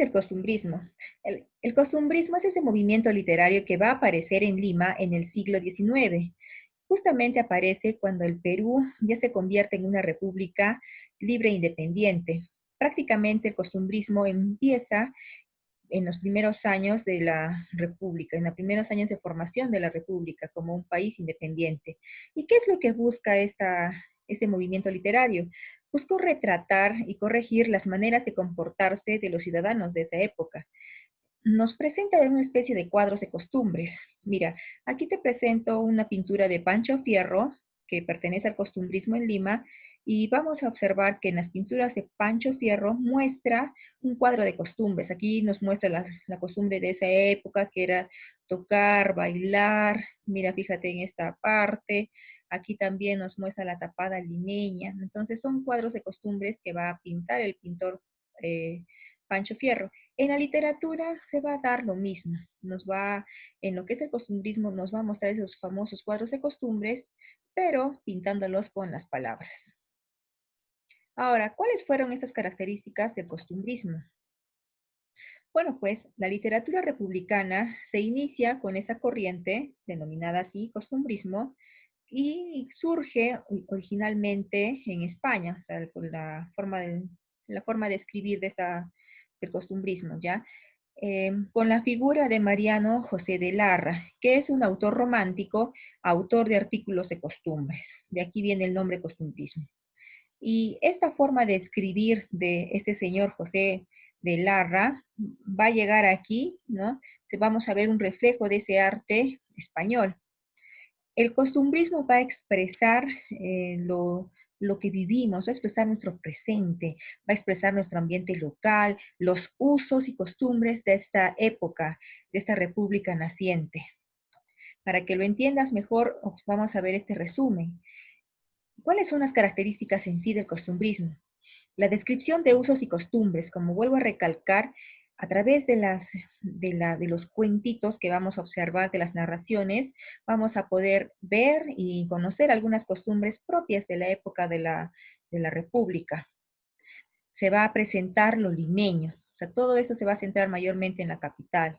el costumbrismo? El costumbrismo es ese movimiento literario que va a aparecer en Lima en el siglo XIX. Justamente aparece cuando el Perú ya se convierte en una república libre e independiente. Prácticamente el costumbrismo empieza en los primeros años de la República, en los primeros años de formación de la República como un país independiente. ¿Y qué es lo que busca este movimiento literario? Buscó retratar y corregir las maneras de comportarse de los ciudadanos de esa época. Nos presenta una especie de cuadros de costumbres. Mira, aquí te presento una pintura de Pancho Fierro, que pertenece al costumbrismo en Lima, y vamos a observar que en las pinturas de Pancho Fierro muestra un cuadro de costumbres. Aquí nos muestra la costumbre de esa época, que era tocar, bailar. Mira, fíjate en esta parte. Aquí también nos muestra la tapada limeña. Entonces son cuadros de costumbres que va a pintar el pintor Pancho Fierro. En la literatura se va a dar lo mismo. En lo que es el costumbrismo, nos va a mostrar esos famosos cuadros de costumbres, pero pintándolos con las palabras. Ahora, ¿cuáles fueron estas características del costumbrismo? Bueno, pues la literatura republicana se inicia con esa corriente, denominada así costumbrismo, y surge originalmente en España, o sea, con la forma de escribir del costumbrismo, ¿ya? Con la figura de Mariano José de Larra, que es un autor romántico, autor de artículos de costumbres. De aquí viene el nombre costumbrismo. Y esta forma de escribir de este señor José de Larra va a llegar aquí, ¿no? Vamos a ver un reflejo de ese arte español. El costumbrismo va a expresar lo que vivimos, va a expresar nuestro presente, va a expresar nuestro ambiente local, los usos y costumbres de esta época, de esta república naciente. Para que lo entiendas mejor, vamos a ver este resumen. ¿Cuáles son las características en sí del costumbrismo? La descripción de usos y costumbres, como vuelvo a recalcar, a través de los cuentitos que vamos a observar, de las narraciones, vamos a poder ver y conocer algunas costumbres propias de la época de la República. Se va a presentar lo limeño, o sea, todo eso se va a centrar mayormente en la capital.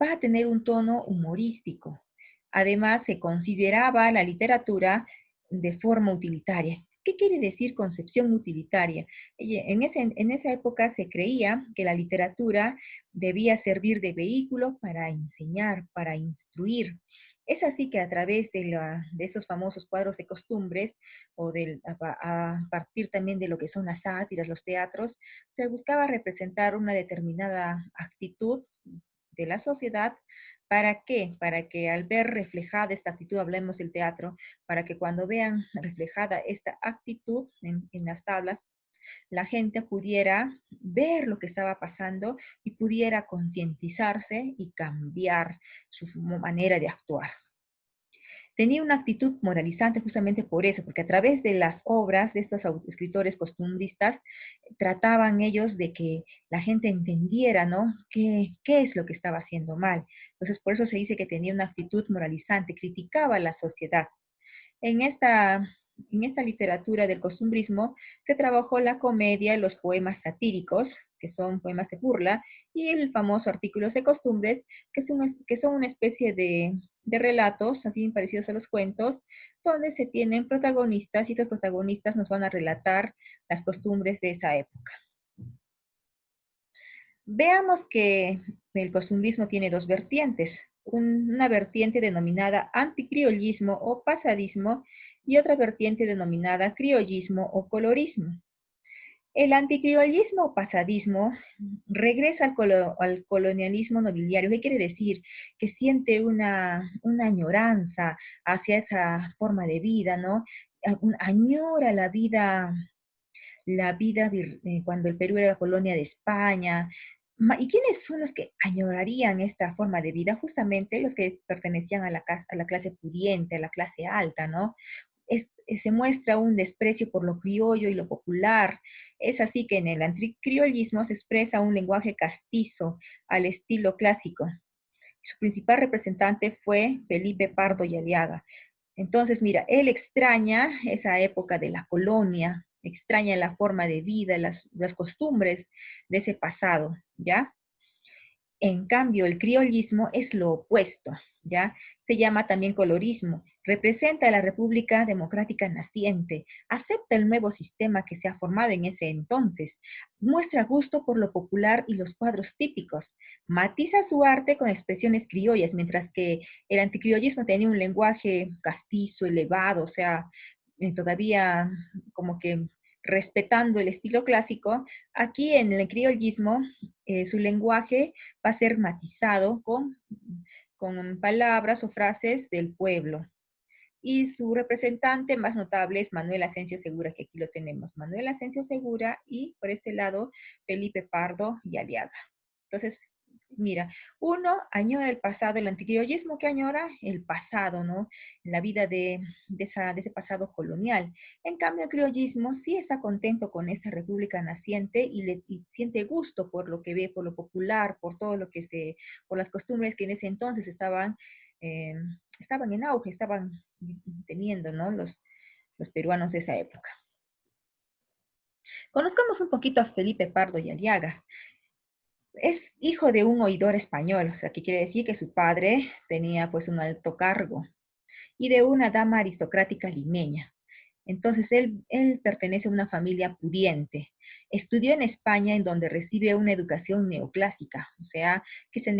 Va a tener un tono humorístico. Además, se consideraba la literatura de forma utilitaria. ¿Qué quiere decir concepción utilitaria? En esa época se creía que la literatura debía servir de vehículo para enseñar, para instruir. Es así que a través de esos famosos cuadros de costumbres, a partir también de lo que son las sátiras, los teatros, se buscaba representar una determinada actitud de la sociedad. ¿Para qué? Para que al ver reflejada esta actitud, hablemos del teatro, para que cuando vean reflejada esta actitud en las tablas, la gente pudiera ver lo que estaba pasando y pudiera concientizarse y cambiar su manera de actuar. Tenía una actitud moralizante justamente por eso, porque a través de las obras de estos escritores costumbristas, trataban ellos de que la gente entendiera, ¿no? ¿Qué es lo que estaba haciendo mal? Entonces, por eso se dice que tenía una actitud moralizante, criticaba a la sociedad. En esta literatura del costumbrismo se trabajó la comedia y los poemas satíricos, que son poemas de burla, y el famoso artículos de costumbres, que son una especie de relatos, así parecidos a los cuentos, donde se tienen protagonistas y los protagonistas nos van a relatar las costumbres de esa época. Veamos que el costumbrismo tiene dos vertientes, una vertiente denominada anticriollismo o pasadismo y otra vertiente denominada criollismo o colorismo. El anticriollismo o pasadismo regresa al colonialismo nobiliario. ¿Qué quiere decir? Que siente una añoranza hacia esa forma de vida, ¿no? Añora la vida cuando el Perú era colonia de España. ¿Y quiénes son los que añorarían esta forma de vida? Justamente los que pertenecían a la clase pudiente, a la clase alta, ¿no? Se muestra un desprecio por lo criollo y lo popular. Es así que en el anticriollismo se expresa un lenguaje castizo al estilo clásico. Su principal representante fue Felipe Pardo y Aliaga. Entonces, mira, él extraña esa época de la colonia, extraña la forma de vida, las costumbres de ese pasado, ¿ya? En cambio, el criollismo es lo opuesto, ¿ya? Se llama también colorismo. Representa a la República Democrática naciente, acepta el nuevo sistema que se ha formado en ese entonces, muestra gusto por lo popular y los cuadros típicos, matiza su arte con expresiones criollas, mientras que el anticriollismo tenía un lenguaje castizo, elevado, o sea, todavía como que respetando el estilo clásico. Aquí en el criollismo, su lenguaje va a ser matizado con palabras o frases del pueblo. Y su representante más notable es Manuel Asensio Segura, que aquí lo tenemos. Manuel Asensio Segura y por este lado Felipe Pardo y Aliaga. Entonces, mira, uno añora el pasado, el anticriollismo que añora el pasado, ¿no? La vida de ese pasado colonial. En cambio, el criollismo sí está contento con esa república naciente y siente gusto por lo que ve, por lo popular, por todo lo que por las costumbres que en ese entonces eh, estaban en auge, estaban teniendo, ¿no? Los peruanos de esa época. Conozcamos un poquito a Felipe Pardo y Aliaga. Es hijo de un oidor español, o sea, que quiere decir que su padre tenía pues un alto cargo, y de una dama aristocrática limeña. Entonces él pertenece a una familia pudiente. Estudió en España, en donde recibe una educación neoclásica, o sea, que es el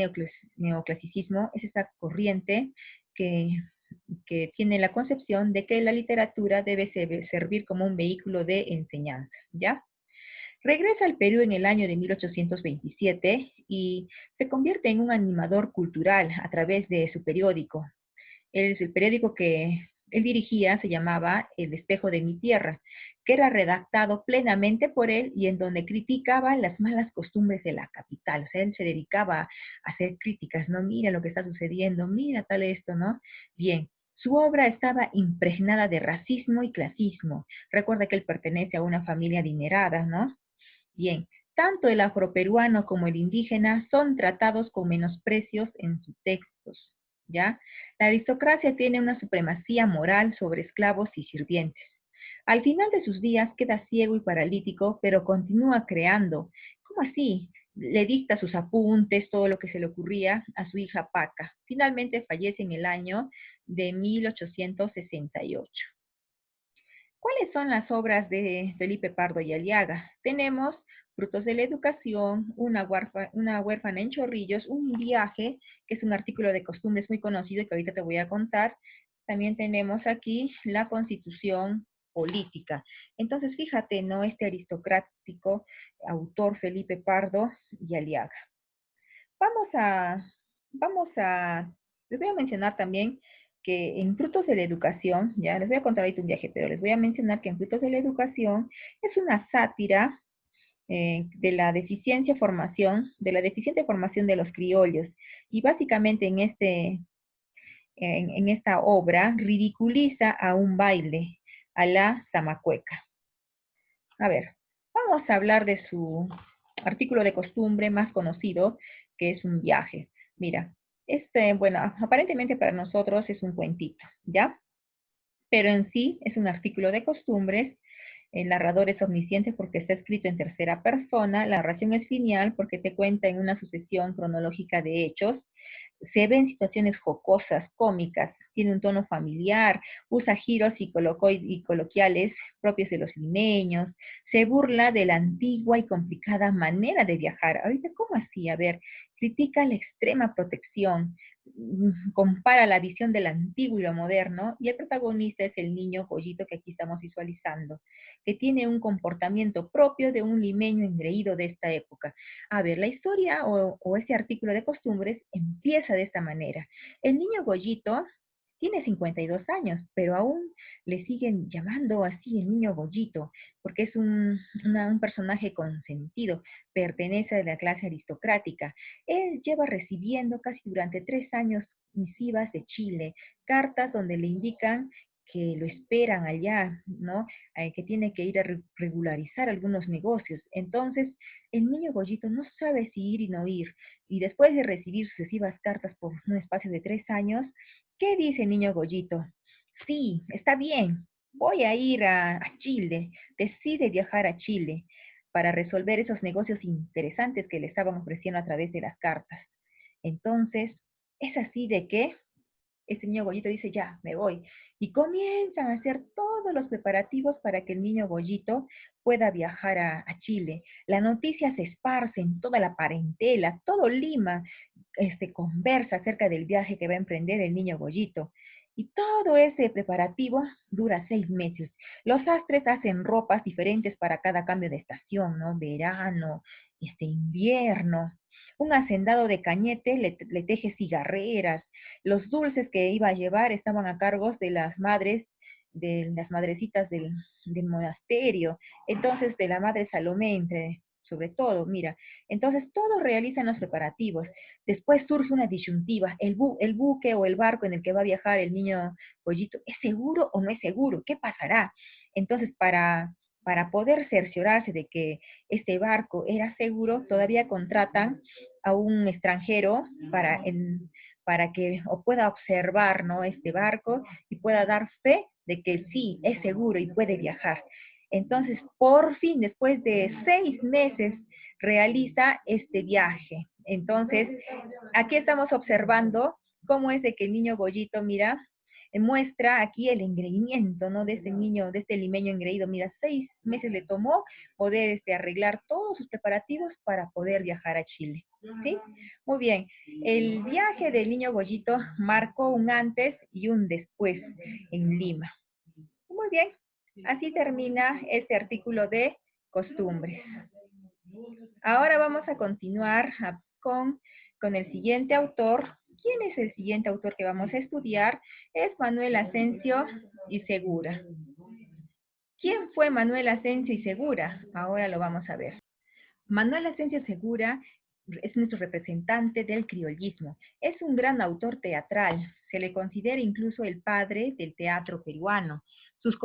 neoclasicismo, es esa corriente que, que tiene la concepción de que la literatura debe servir como un vehículo de enseñanza, ¿ya? Regresa al Perú en el año de 1827 y se convierte en un animador cultural a través de su periódico. El periódico que él dirigía se llamaba El Espejo de mi Tierra, que era redactado plenamente por él y en donde criticaba las malas costumbres de la capital. O sea, él se dedicaba a hacer críticas, ¿no? Mira lo que está sucediendo, mira tal esto, ¿no? Bien, su obra estaba impregnada de racismo y clasismo. Recuerda que él pertenece a una familia adinerada, ¿no? Bien, tanto el afroperuano como el indígena son tratados con menosprecios en sus textos, ¿ya? La aristocracia tiene una supremacía moral sobre esclavos y sirvientes. Al final de sus días queda ciego y paralítico, pero continúa creando. ¿Cómo así? Le dicta sus apuntes, todo lo que se le ocurría a su hija Paca. Finalmente fallece en el año de 1868. ¿Cuáles son las obras de Felipe Pardo y Aliaga? Tenemos Frutos de la Educación, una huérfana en Chorrillos, un viaje, que es un artículo de costumbres muy conocido y que ahorita te voy a contar. También tenemos aquí la Constitución Política. Entonces, fíjate, ¿no? Este aristocrático autor Felipe Pardo y Aliaga. Vamos a, les voy a mencionar también que en Frutos de la Educación, ya les voy a contar ahorita un viaje, pero les voy a mencionar que en Frutos de la Educación es una sátira de la deficiente formación de los criollos. Y básicamente en esta obra ridiculiza a un baile, a la zamacueca. A ver, vamos a hablar de su artículo de costumbre más conocido, que es un viaje. Mira, bueno, aparentemente para nosotros es un cuentito, ¿ya? Pero en sí es un artículo de costumbres. El narrador es omnisciente porque está escrito en tercera persona, la narración es lineal porque te cuenta en una sucesión cronológica de hechos, se ven situaciones jocosas, cómicas, tiene un tono familiar, usa giros y coloquiales propios de los limeños, se burla de la antigua y complicada manera de viajar. Ahorita, ¿cómo así? A ver, critica la extrema protección, compara la visión del antiguo y lo moderno, y el protagonista es el niño Goyito que aquí estamos visualizando, que tiene un comportamiento propio de un limeño engreído de esta época. A ver, la historia o ese artículo de costumbres empieza de esta manera. El niño Goyito tiene 52 años, pero aún le siguen llamando así el niño Goyito, porque es un personaje con sentido, pertenece a la clase aristocrática. Él lleva recibiendo casi durante 3 años misivas de Chile, cartas donde le indican que lo esperan allá, ¿no? Que tiene que ir a regularizar algunos negocios. Entonces, el niño Goyito no sabe si ir y no ir. Y después de recibir sucesivas cartas por un espacio de 3 años, ¿qué dice el niño Goyito? Sí, está bien, voy a ir a Chile, decide viajar a Chile para resolver esos negocios interesantes que le estaban ofreciendo a través de las cartas. Entonces, es así de que este niño Goyito dice, ya, me voy. Y comienzan a hacer todos los preparativos para que el niño Goyito pueda viajar a Chile. La noticia se esparce en toda la parentela, todo Lima conversa acerca del viaje que va a emprender el niño Goyito. Y todo ese preparativo dura 6 meses. Los sastres hacen ropas diferentes para cada cambio de estación, ¿no? Verano, invierno. Un hacendado de Cañete le teje cigarreras. Los dulces que iba a llevar estaban a cargo de las madrecitas del monasterio. Entonces, de la madre Salomé, sobre todo, mira. Entonces, todos realizan los preparativos. Después surge una disyuntiva, el buque o el barco en el que va a viajar el niño Pollito, ¿es seguro o no es seguro? ¿Qué pasará? Entonces, para poder cerciorarse de que este barco era seguro, todavía contratan a un extranjero para que pueda observar, ¿no?, este barco y pueda dar fe de que sí, es seguro y puede viajar. Entonces, por fin, después de 6 meses, realiza este viaje. Entonces, aquí estamos observando cómo es de que el niño Goyito, mira, muestra aquí el engreimiento, ¿no?, de este niño, de este limeño engreído. Mira, 6 meses le tomó poder arreglar todos sus preparativos para poder viajar a Chile, ¿sí? Muy bien. El viaje del niño Goyito marcó un antes y un después en Lima. Muy bien. Así termina este artículo de costumbres. Ahora vamos a continuar con el siguiente autor. ¿Quién es el siguiente autor que vamos a estudiar? Es Manuel Asensio y Segura. ¿Quién fue Manuel Asensio y Segura? Ahora lo vamos a ver. Manuel Asensio Segura es nuestro representante del criollismo. Es un gran autor teatral. Se le considera incluso el padre del teatro peruano. Sus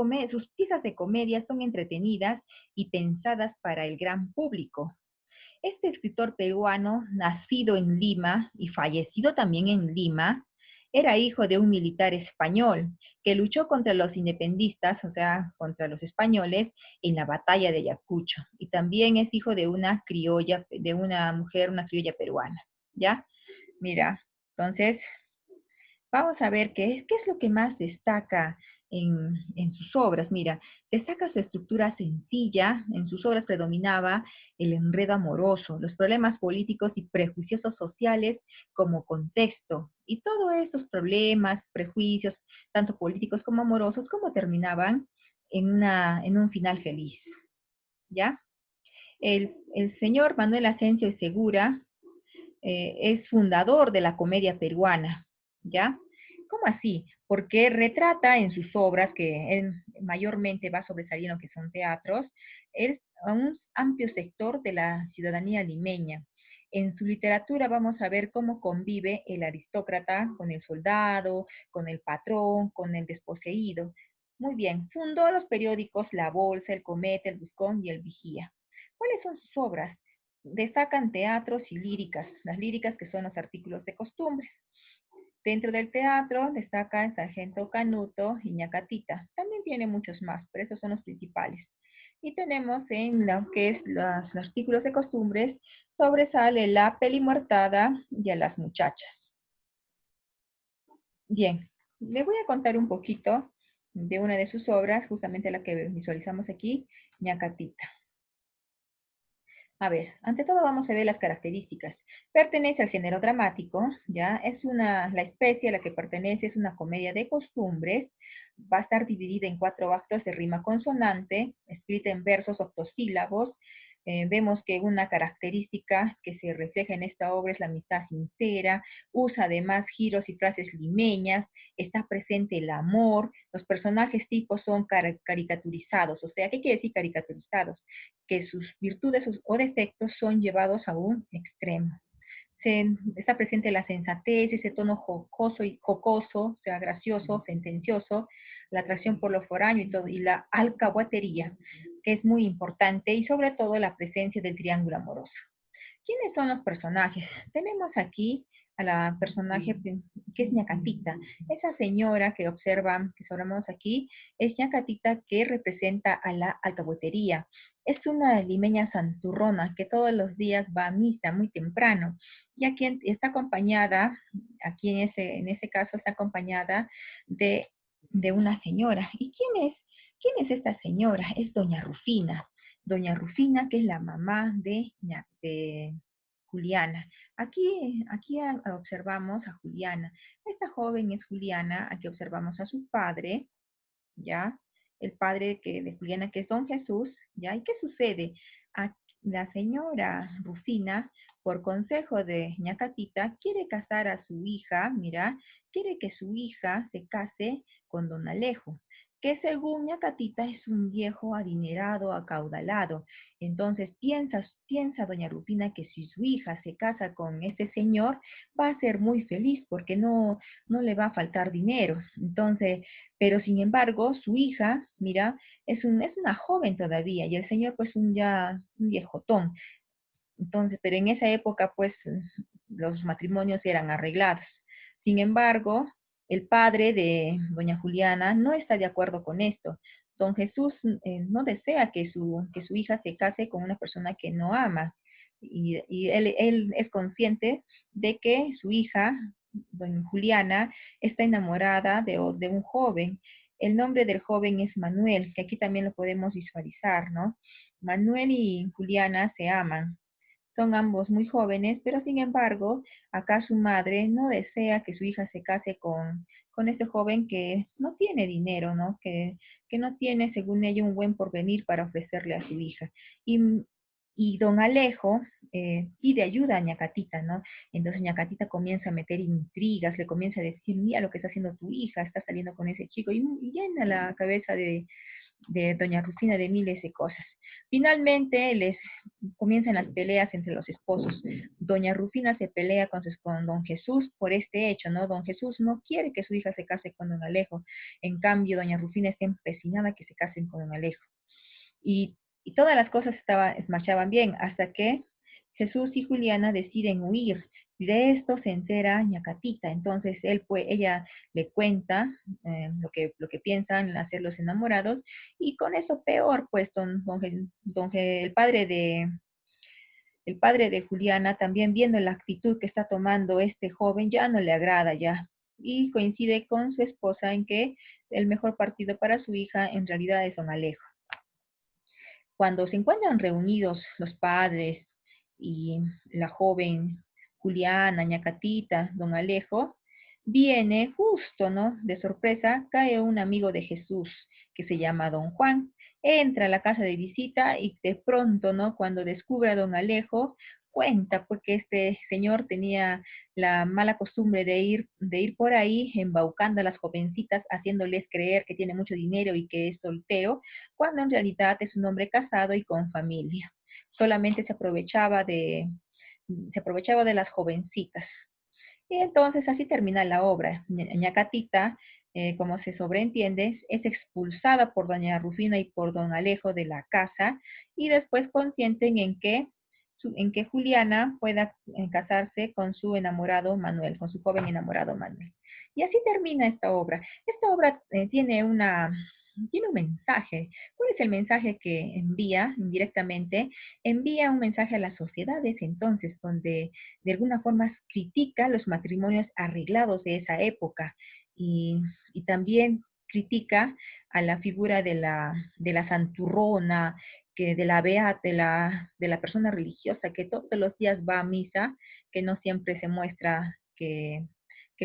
piezas de comedia son entretenidas y pensadas para el gran público. Este escritor peruano, nacido en Lima y fallecido también en Lima, era hijo de un militar español que luchó contra los independistas, o sea, contra los españoles, en la batalla de Ayacucho. Y también es hijo de una criolla, de una mujer, una criolla peruana. ¿Ya? Mira, entonces, vamos a ver qué es lo que más destaca en sus obras. Mira, destaca su estructura sencilla, en sus obras predominaba el enredo amoroso, los problemas políticos y prejuiciosos sociales como contexto. Y todos estos problemas, prejuicios, tanto políticos como amorosos, como terminaban en un final feliz. ¿Ya? El señor Manuel Asensio Segura es fundador de la comedia peruana, ¿ya? ¿Cómo así? Porque retrata en sus obras, que él mayormente va sobresaliendo, que son teatros, es a un amplio sector de la ciudadanía limeña. En su literatura vamos a ver cómo convive el aristócrata con el soldado, con el patrón, con el desposeído. Muy bien, fundó los periódicos La Bolsa, El Cometa, El Buscón y El Vigía. ¿Cuáles son sus obras? Destacan teatros y líricas, las líricas que son los artículos de costumbres. Dentro del teatro destaca el Sargento Canuto y Ñacatita. También tiene muchos más, pero esos son los principales. Y tenemos en lo que es los artículos de costumbres, sobresale La Pelimuertada y A las Muchachas. Bien, le voy a contar un poquito de una de sus obras, justamente la que visualizamos aquí, Ñacatita. A ver, ante todo vamos a ver las características. Pertenece al género dramático, ¿ya? La especie a la que pertenece es una comedia de costumbres. Va a estar dividida en 4 actos de rima consonante, escrita en versos octosílabos. Vemos que una característica que se refleja en esta obra es la amistad sincera, usa además giros y frases limeñas, está presente el amor, los personajes tipos son caricaturizados. O sea, ¿qué quiere decir caricaturizados? Que sus virtudes o defectos son llevados a un extremo. Está presente la sensatez, ese tono jocoso, o sea, gracioso, sentencioso, la atracción por lo foráneo y todo, y la alcahuatería, que es muy importante, y sobre todo la presencia del triángulo amoroso. ¿Quiénes son los personajes? Tenemos aquí a la personaje que es Ñacatita. Esa señora que observamos aquí, es Ñacatita que representa a la alcahuetería. Es una limeña santurrona que todos los días va a misa muy temprano. Y aquí está acompañada, aquí en ese caso está acompañada de, de una señora. ¿Y quién es? ¿Quién es esta señora? Es doña Rufina. Doña Rufina, que es la mamá de Juliana. Aquí observamos a Juliana. Esta joven es Juliana. Aquí observamos a su padre, ¿ya? El padre de Juliana, que es don Jesús, ¿ya? ¿Y qué sucede? La señora Rufina, por consejo de Ñacatita, quiere casar a su hija, mira, quiere que su hija se case con don Alejo, que según Ñacatita es un viejo adinerado, acaudalado. Entonces piensa doña Rufina que si su hija se casa con ese señor, va a ser muy feliz porque no le va a faltar dinero. Entonces, pero sin embargo, su hija, mira, es una joven todavía y el señor pues un viejotón. Entonces, pero en esa época pues los matrimonios eran arreglados. Sin embargo, el padre de doña Juliana no está de acuerdo con esto. Don Jesús no desea que su hija se case con una persona que no ama. Y él es consciente de que su hija, doña Juliana, está enamorada de un joven. El nombre del joven es Manuel, que aquí también lo podemos visualizar, ¿no? Manuel y Juliana se aman. Son ambos muy jóvenes, pero sin embargo, acá su madre no desea que su hija se case con este joven que no tiene dinero, ¿no? Que no tiene, según ella, un buen porvenir para ofrecerle a su hija. Y, y don Alejo pide ayuda a Ñacatita, ¿no? Entonces Ñacatita comienza a meter intrigas, le comienza a decir, mira lo que está haciendo tu hija, está saliendo con ese chico, y llena la cabeza de doña Rufina de miles de cosas. Finalmente comienzan las peleas entre los esposos. Doña Rufina se pelea con don Jesús por este hecho, ¿no? Don Jesús no quiere que su hija se case con don Alejo. En cambio, doña Rufina está empecinada que se casen con don Alejo. Y todas las cosas marchaban bien hasta que Jesús y Juliana deciden huir. Y de esto se entera Ñacatita. Entonces ella le cuenta lo que piensan hacer los enamorados. Y con eso peor, pues el padre de Juliana, también viendo la actitud que está tomando este joven, ya no le agrada ya. Y coincide con su esposa en que el mejor partido para su hija en realidad es don Alejo. Cuando se encuentran reunidos los padres y la joven Juliana, Ñacatita, don Alejo, viene justo, ¿no? De sorpresa, cae un amigo de Jesús que se llama don Juan. Entra a la casa de visita y de pronto, ¿no? Cuando descubre a don Alejo, cuenta porque este señor tenía la mala costumbre de ir por ahí embaucando a las jovencitas, haciéndoles creer que tiene mucho dinero y que es soltero, cuando en realidad es un hombre casado y con familia. Solamente se aprovechaba de las jovencitas. Y entonces así termina la obra. Ñacatita, como se sobreentiende, es expulsada por doña Rufina y por don Alejo de la casa y después consienten en que Juliana pueda casarse con su enamorado Manuel, con su joven enamorado Manuel. Y así termina esta obra. Esta obra tiene un mensaje. ¿Cuál es el mensaje que envía indirectamente? Envía un mensaje a las sociedades entonces, donde de alguna forma critica los matrimonios arreglados de esa época y también critica a la figura de la santurrona, de la beata, de la persona religiosa que todos los días va a misa, que no siempre se muestra que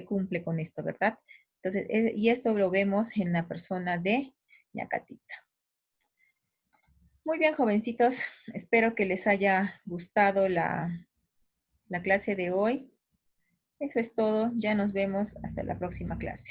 cumple con esto, ¿verdad? Entonces, y esto lo vemos en la persona de Ñacatita. Muy bien, jovencitos, espero que les haya gustado la clase de hoy. Eso es todo, ya nos vemos hasta la próxima clase.